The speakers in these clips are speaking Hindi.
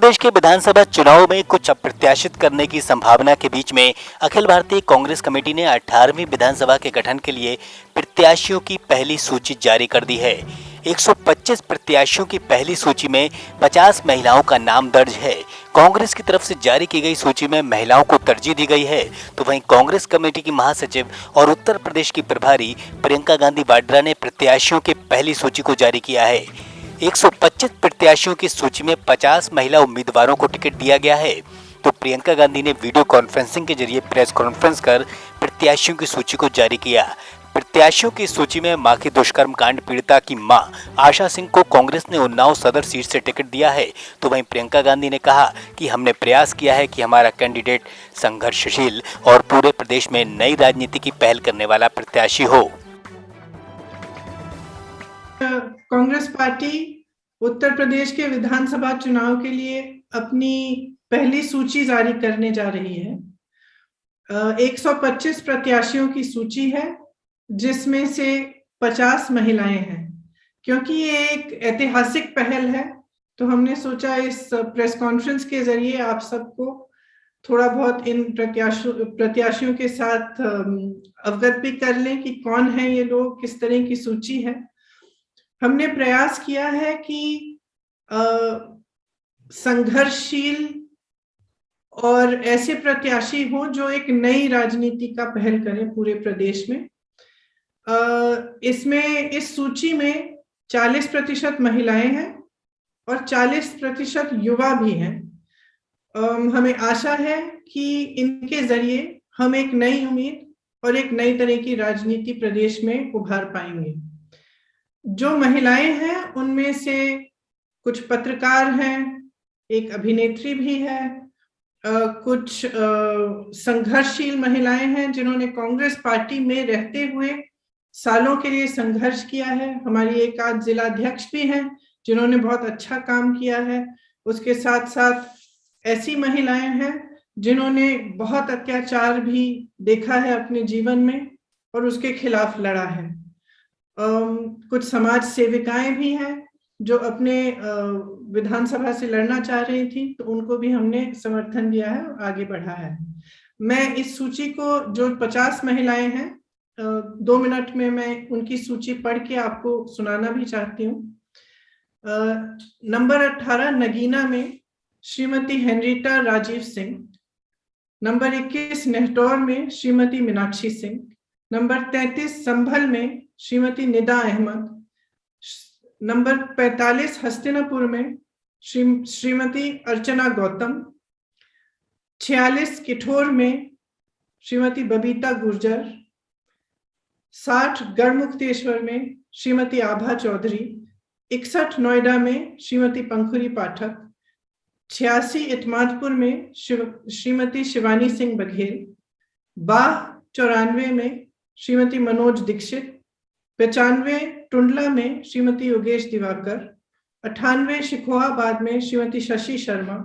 प्रदेश के विधानसभा चुनाव में कुछ अप्रत्याशित करने की संभावना के बीच में अखिल भारतीय कांग्रेस कमेटी ने 18वीं विधानसभा के गठन के लिए प्रत्याशियों की पहली सूची जारी कर दी है। 125 प्रत्याशियों की पहली सूची में 50 महिलाओं का नाम दर्ज है। कांग्रेस की तरफ से जारी की गई सूची में महिलाओं को तरजीह दी गई है, तो वहीं कांग्रेस कमेटी की महासचिव और उत्तर प्रदेश की प्रभारी प्रियंका गांधी वाड्रा ने प्रत्याशियों की पहली सूची को जारी किया है। 125 प्रत्याशियों की सूची में 50 महिला उम्मीदवारों को टिकट दिया गया है, तो प्रियंका गांधी ने वीडियो कॉन्फ्रेंसिंग के जरिए प्रेस कॉन्फ्रेंस कर प्रत्याशियों की सूची को जारी किया। प्रत्याशियों की सूची में माखी दुष्कर्म कांड पीड़िता की मां आशा सिंह को कांग्रेस ने उन्नाव सदर सीट से टिकट दिया है, तो वहीं प्रियंका गांधी ने कहा कि हमने प्रयास किया है कि हमारा कैंडिडेट संघर्षशील और पूरे प्रदेश में नई राजनीति की पहल करने वाला प्रत्याशी हो। कांग्रेस पार्टी उत्तर प्रदेश के विधानसभा चुनाव के लिए अपनी पहली सूची जारी करने जा रही है। 125 प्रत्याशियों की सूची है, जिसमें से 50 महिलाएं हैं। क्योंकि ये एक ऐतिहासिक पहल है, तो हमने सोचा इस प्रेस कॉन्फ्रेंस के जरिए आप सबको थोड़ा बहुत इन प्रत्याशियों के साथ अवगत भी कर लें कि कौन है ये लोग, किस तरह की सूची है। हमने प्रयास किया है कि संघर्षशील और ऐसे प्रत्याशी हों जो एक नई राजनीति का पहल करें पूरे प्रदेश में। इसमें इस सूची में 40% महिलाएं हैं और 40% युवा भी हैं। हमें आशा है कि इनके जरिए हम एक नई उम्मीद और एक नई तरह की राजनीति प्रदेश में उभार पाएंगे। जो महिलाएं हैं उनमें से कुछ पत्रकार हैं, एक अभिनेत्री भी है, कुछ संघर्षशील महिलाएं हैं जिन्होंने कांग्रेस पार्टी में रहते हुए सालों के लिए संघर्ष किया है। हमारी एक आध जिला अध्यक्ष भी हैं जिन्होंने बहुत अच्छा काम किया है। उसके साथ साथ ऐसी महिलाएं हैं जिन्होंने बहुत अत्याचार भी देखा है अपने जीवन में और उसके खिलाफ लड़ा है। कुछ समाज सेविकाएं भी हैं जो अपने विधानसभा से लड़ना चाह रही थी, तो उनको भी हमने समर्थन दिया है और आगे बढ़ा है। मैं इस सूची को, जो 50 महिलाएं हैं, 2 मिनट में मैं उनकी सूची पढ़ के आपको सुनाना भी चाहती हूँ। नंबर 18 नगीना में श्रीमती हेनरिटा राजीव सिंह, नंबर 21 नेहटौर में श्रीमती मीनाक्षी सिंह, नंबर 33 संभल में श्रीमती निदा अहमद, नंबर 45 हस्तिनापुर में श्रीमती अर्चना गौतम, 46 किठौर में श्रीमती बबीता गुर्जर, 60 गढ़मुक्तेश्वर में श्रीमती आभा चौधरी, 61 नोएडा में श्रीमती पंखुरी पाठक, 86 इतमादपुर में श्रीमती शिवानी सिंह बघेल, 94 में श्रीमती मनोज दीक्षित, 95 टुंडला में श्रीमती योगेश दिवाकर, 98 शिकोहाबाद में श्रीमती शशि शर्मा,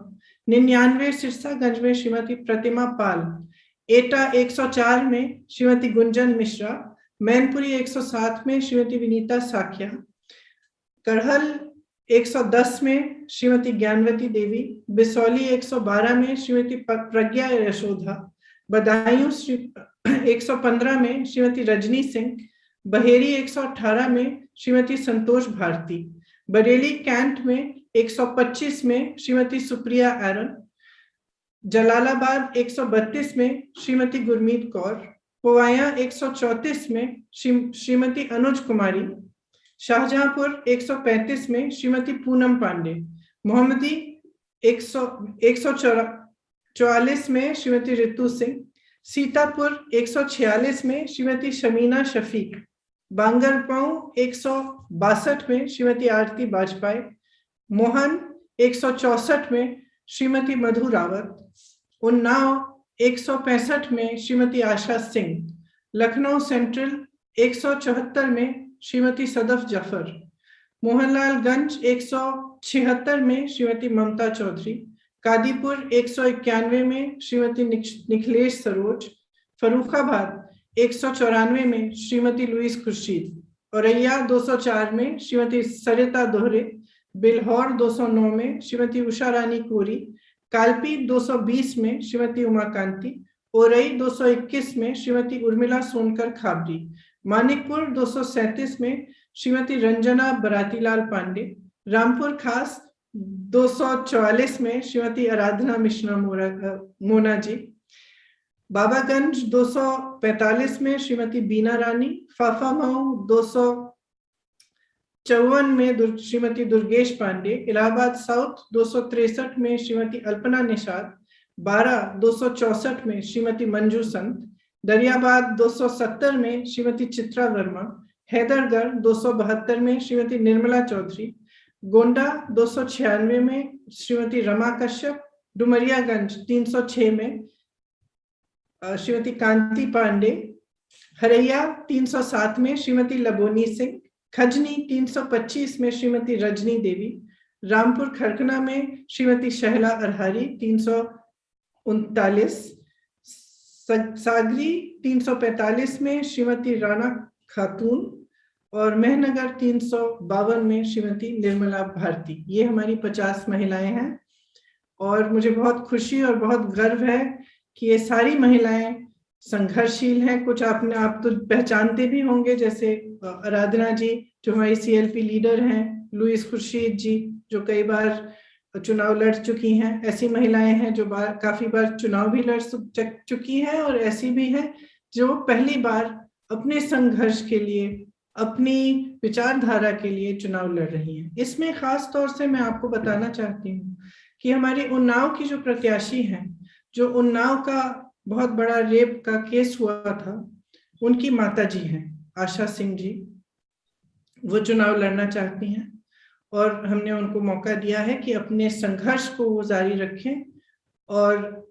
99 सिरसागंज में श्रीमती प्रतिमा पाल, एटा 104 में श्रीमती गुंजन मिश्रा, मैनपुरी 107 में श्रीमती विनीता साखिया, करहल 110 में श्रीमती ज्ञानवती देवी, बिसौली 112 में श्रीमती प्रज्ञा यशोधा, बदायूं 115 में श्रीमती रजनी सिंह, बहेरी 118 में श्रीमती संतोष भारती, बरेली कैंट में 125 में श्रीमती सुप्रिया एरन, जलालाबाद 132 में श्रीमती गुरमीत कौर, पोवाया 134 में श्रीमती अनुज कुमारी, शाहजहांपुर 135 में श्रीमती पूनम पांडे, मोहम्मदी 144 में श्रीमती रितु सिंह, सीतापुर 146 में श्रीमती शमीना शफीक, बांगरपाऊ 162 में श्रीमती आरती बाजपेयी, मोहन 164 में श्रीमती मधु रावत, उन्नाव 165 में श्रीमती आशा सिंह, लखनऊ सेंट्रल 174 में श्रीमती सदफ जफर, मोहनलालगंज 176 में श्रीमती ममता चौधरी, कादीपुर 191 में श्रीमती निखिलेश सरोज, फरुखाबाद 194 में श्रीमती लुईस खुर्शीद, औरैया 204 में श्रीमती सरिता दोहरे, बिल्हौर 209 में श्रीमती उषा रानी कोरी, कालपी 220 में श्रीमती उमाकांति, ओरई 221 में श्रीमती उर्मिला सोनकर खाबरी, मानिकपुर 237 में श्रीमती रंजना बरातीलाल पांडे, रामपुर खास 244 में श्रीमती आराधना मिश्रा मोना जी, बाबागंज 245 में श्रीमती बीना रानी, फाफामऊ 254 में श्रीमती दुर्गेश पांडे, इलाहाबाद साउथ 263 में श्रीमती अल्पना निषाद, बारा 264 में श्रीमती मंजू संत, दरियाबाद 270 में श्रीमती चित्रा वर्मा, हैदरगढ़ 272 में श्रीमती निर्मला चौधरी, गोंडा 296 में श्रीमती रमा कश्यप, डुमरियागंज 306 में श्रीमती कांति पांडे, हरैया 307 में श्रीमती लबोनी सिंह, खजनी 325 में श्रीमती रजनी देवी, रामपुर खरकना में श्रीमती शहला अरहारी 339, सागरी 345 में श्रीमती राणा खातून और मेहनगर 352 में श्रीमती निर्मला भारती। ये हमारी 50 महिलाएं हैं और मुझे बहुत खुशी और बहुत गर्व है कि ये सारी महिलाएं संघर्षशील हैं। कुछ आपने आप तो पहचानते भी होंगे, जैसे आराधना जी जो हमारी CLP लीडर हैं, लुइस खुर्शीद जी जो कई बार चुनाव लड़ चुकी हैं, ऐसी महिलाएं हैं जो काफी बार चुनाव भी लड़ चुकी हैं और ऐसी भी हैं जो पहली बार अपने संघर्ष के लिए, अपनी विचारधारा के लिए चुनाव लड़ रही हैं। इसमें खास तौर से मैं आपको बताना चाहती हूँ कि हमारी उन्नाव की जो प्रत्याशी हैं, जो उन्नाव का बहुत बड़ा रेप का केस हुआ था, उनकी माता जी हैं आशा सिंह जी, वो चुनाव लड़ना चाहती हैं और हमने उनको मौका दिया है कि अपने संघर्ष को वो जारी रखें और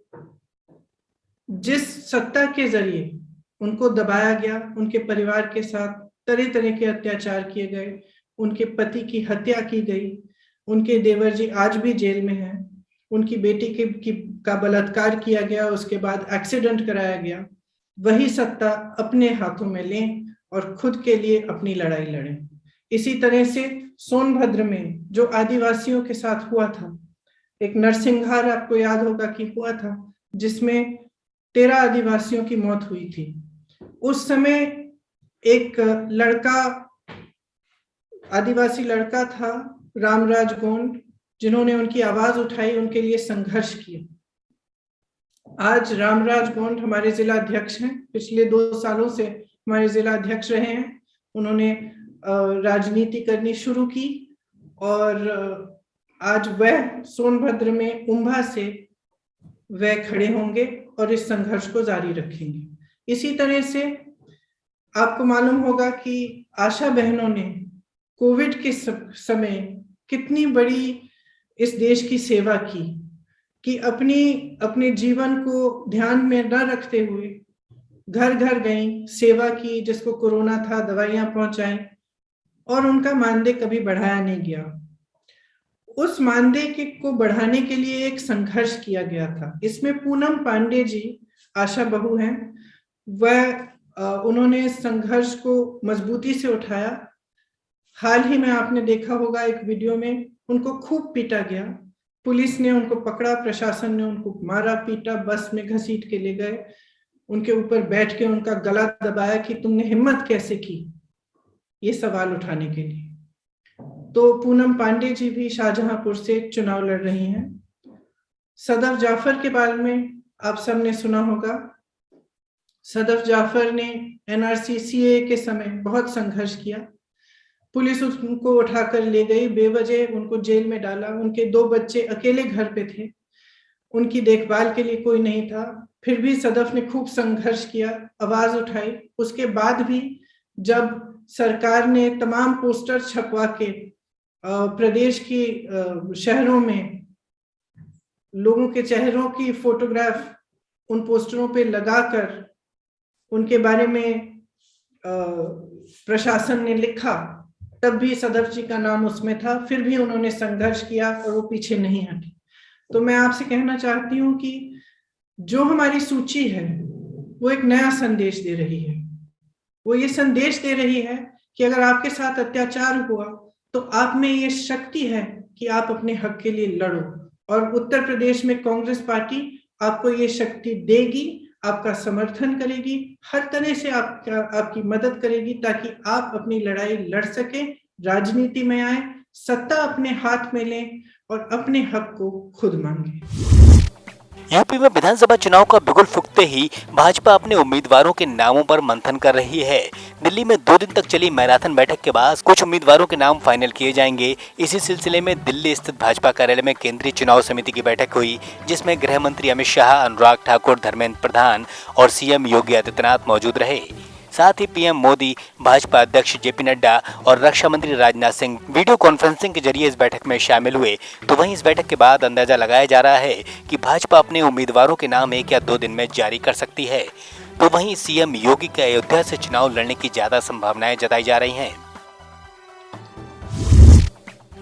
जिस सत्ता के जरिए उनको दबाया गया, उनके परिवार के साथ तरह तरह के अत्याचार किए गए, उनके पति की हत्या की गई, उनके देवर जी आज भी जेल में हैं, उनकी बेटी का बलात्कार किया गया, उसके बाद एक्सीडेंट कराया गया, वही सत्ता अपने हाथों में लें और खुद के लिए अपनी लड़ाई लड़ें। इसी तरह से सोनभद्र में जो आदिवासियों के साथ हुआ था, एक नरसिंहार आपको याद होगा कि हुआ था, जिसमें 13 आदिवासियों की मौत हुई थी। उस समय एक लड़का, आदिवासी लड़का था रामराज गोंड, जिन्होंने उनकी आवाज उठाई, उनके लिए संघर्ष किया। आज रामराज गोंड हमारे जिला अध्यक्ष हैं, पिछले 2 सालों से हमारे जिला अध्यक्ष रहे हैं। उन्होंने राजनीति करनी शुरू की और आज वह सोनभद्र में उम्भा से वह खड़े होंगे और इस संघर्ष को जारी रखेंगे। इसी तरह से आपको मालूम होगा कि आशा बहनों ने कोविड के समय कितनी बड़ी इस देश की सेवा की कि अपने जीवन को ध्यान में न रखते हुए घर घर गई, सेवा की, जिसको कोरोना था दवाइयां पहुंचाई और उनका मानदेय कभी बढ़ाया नहीं गया। उस मानदेय को बढ़ाने के लिए एक संघर्ष किया गया था। इसमें पूनम पांडे जी आशा बहू हैं, वह उन्होंने संघर्ष को मजबूती से उठाया। हाल ही में आपने देखा होगा एक वीडियो में उनको खूब पीटा गया, पुलिस ने उनको पकड़ा, प्रशासन ने उनको मारा पीटा, बस में घसीट के ले गए, उनके ऊपर बैठ के उनका गला दबाया कि तुमने हिम्मत कैसे की ये सवाल उठाने के लिए। तो पूनम पांडे जी भी शाहजहांपुर से चुनाव लड़ रही हैं। सदफ जाफर के बारे में आप सबने सुना होगा। सदफ जाफर ने NRC CAA के समय बहुत संघर्ष किया, पुलिस उनको उठाकर ले गई, बेवजह उनको जेल में डाला। उनके 2 बच्चे अकेले घर पे थे, उनकी देखभाल के लिए कोई नहीं था, फिर भी सदफ ने खूब संघर्ष किया, आवाज उठाई। उसके बाद भी जब सरकार ने तमाम पोस्टर छपवा के प्रदेश की शहरों में लोगों के चेहरों की फोटोग्राफ उन पोस्टरों पे लगाकर उनके बारे में प्रशासन ने लिखा, तब भी सदफ जी का नाम उसमें था, फिर भी उन्होंने संघर्ष किया और वो पीछे नहीं हटे। तो मैं आपसे कहना चाहती हूँ कि जो हमारी सूची है वो एक नया संदेश दे रही है। वो ये संदेश दे रही है कि अगर आपके साथ अत्याचार हुआ तो आप में ये शक्ति है कि आप अपने हक के लिए लड़ो, और उत्तर प्रदेश में कांग्रेस पार्टी आपको ये शक्ति देगी, आपका समर्थन करेगी, हर तरह से आपकी मदद करेगी ताकि आप अपनी लड़ाई लड़ सकें, राजनीति में आए, सत्ता अपने हाथ में लें और अपने हक को खुद मांगे। यूपी में विधानसभा चुनाव का बिगुल फूंकते ही भाजपा अपने उम्मीदवारों के नामों पर मंथन कर रही है। दिल्ली में 2 दिन तक चली मैराथन बैठक के बाद कुछ उम्मीदवारों के नाम फाइनल किए जाएंगे। इसी सिलसिले में दिल्ली स्थित भाजपा कार्यालय में केंद्रीय चुनाव समिति की बैठक हुई, जिसमें गृह मंत्री अमित शाह, अनुराग ठाकुर, धर्मेंद्र प्रधान और सीएम योगी आदित्यनाथ मौजूद रहे। साथ ही पीएम मोदी, भाजपा अध्यक्ष जेपी नड्डा और रक्षा मंत्री राजनाथ सिंह वीडियो कॉन्फ्रेंसिंग के जरिए इस बैठक में शामिल हुए। तो वहीं इस बैठक के बाद अंदाजा लगाया जा रहा है कि भाजपा अपने उम्मीदवारों के नाम 1 या 2 दिन में जारी कर सकती है। तो वहीं सीएम योगी के अयोध्या से चुनाव लड़ने की ज्यादा संभावनाएं जताई जा रही हैं।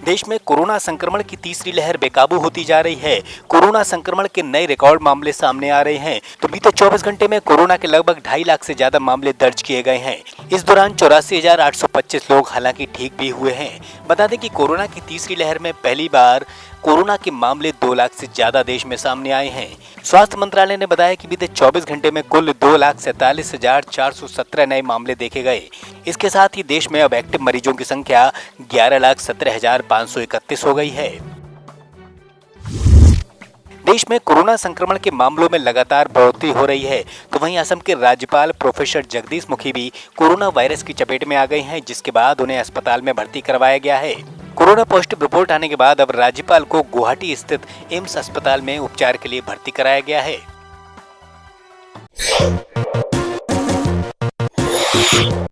देश में कोरोना संक्रमण की तीसरी लहर बेकाबू होती जा रही है। कोरोना संक्रमण के नए रिकॉर्ड मामले सामने आ रहे हैं। तो बीते 24 घंटे में कोरोना के लगभग 2.5 लाख से ज्यादा मामले दर्ज किए गए हैं। इस दौरान 84,825 लोग हालांकि ठीक भी हुए हैं। बता दें कि कोरोना की तीसरी लहर में पहली बार कोरोना के मामले 2 लाख से ज्यादा देश में सामने आए हैं। स्वास्थ्य मंत्रालय ने बताया कि बीते 24 घंटे में कुल 2,47,417 नए मामले देखे गए। इसके साथ ही देश में अब एक्टिव मरीजों की संख्या 11,17,531 हो गई है। देश में कोरोना संक्रमण के मामलों में लगातार बढ़ोतरी हो रही है। तो वहीं असम के राज्यपाल प्रोफेसर जगदीश मुखी भी कोरोना वायरस की चपेट में आ गए हैं, जिसके बाद उन्हें अस्पताल में भर्ती करवाया गया है। कोरोना पॉजिटिव रिपोर्ट आने के बाद अब राज्यपाल को गुवाहाटी स्थित एम्स अस्पताल में उपचार के लिए भर्ती कराया गया है।